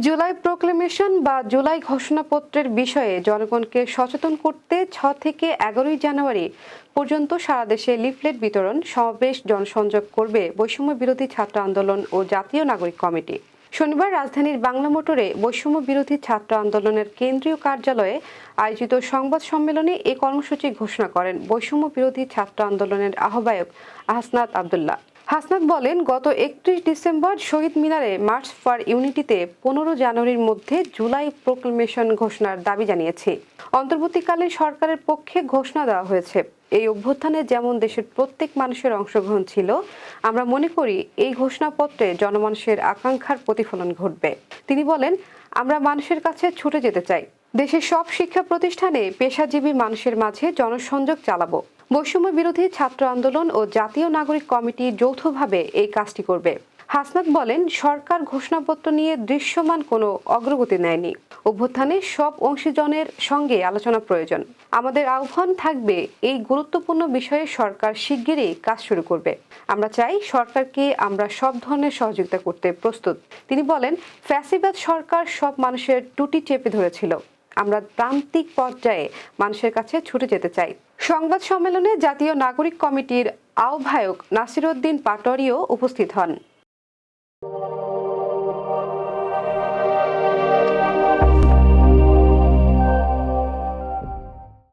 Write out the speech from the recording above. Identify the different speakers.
Speaker 1: July proclamation বা জুলাই ঘোষণাপত্রের বিষয়ে জনগণকে সচেতন করতে 6 থেকে 11 জানুয়ারি পর্যন্ত সারা দেশে লিফলেট বিতরণ, সমাবেশ, জনসংযোগ করবে বৈষম্য বিরোধী ছাত্র আন্দোলন ও জাতীয় নাগরিক কমিটি। শনিবার রাজধানীর বাংলা মোটরে বৈষম্য বিরোধী ছাত্র আন্দোলনের কেন্দ্রীয় কার্যালয়ে আয়োজিত সংবাদ সম্মেলনে এ কর্মসূচি ঘোষণা করেন বৈষম্য বিরোধী ছাত্র আন্দোলনের আহ্বায়ক হাসনাত আব্দুল্লাহ। হাসনাত বলেন, গত 31 ডিসেম্বর শহীদ মিনারে মার্চ ফর ইউনিটিতে 15 জানুয়ারির মধ্যে জুলাই প্রোক্লেমেশন ঘোষণার দাবি জানিয়েছি। অন্তর্বর্তীকালীন সরকারের পক্ষে ঘোষণা দেওয়া হয়েছে। এই অভ্যুত্থানে যেমন দেশের প্রত্যেক মানুষের অংশগ্রহণ ছিল, আমরা মনে করি এই ঘোষণাপত্রে জনমানুষের আকাঙ্ক্ষার প্রতিফলন ঘটবে। তিনি বলেন, আমরা মানুষের কাছে ছুটে যেতে চাই। দেশের সব শিক্ষা প্রতিষ্ঠানে পেশাজীবী মানুষের মাঝে জনসংযোগ চালাবো। বৈষম্য বিরোধী ছাত্র আন্দোলন ও জাতীয় নাগরিক কমিটি যৌথভাবে এই কাজটি করবে। হাসনাত বলেন, সরকার ঘোষণাপত্র নিয়ে দৃশ্যমান কোনো অগ্রগতি নেয়নি। অভ্যুত্থানে সব অংশীজনের সঙ্গে আলোচনা প্রয়োজন। আমাদের আহ্বান থাকবে, এই গুরুত্বপূর্ণ বিষয়ে সরকার শিগগিরই কাজ শুরু করবে। আমরা চাই সরকারকে আমরা সব ধরনের সহযোগিতা করতে প্রস্তুত। তিনি বলেন, ফ্যাসিবাদ সরকার সব মানুষের টুটি চেপে ধরেছিল। আমরা প্রান্তিক পর্যায়ে মানুষের কাছে ছুটে যেতে চাই। সংবাদ সম্মেলনে জাতীয় নাগরিক কমিটির আহ্বায়ক নাসিরউদ্দিন পাটোয়ারিও উপস্থিত হন।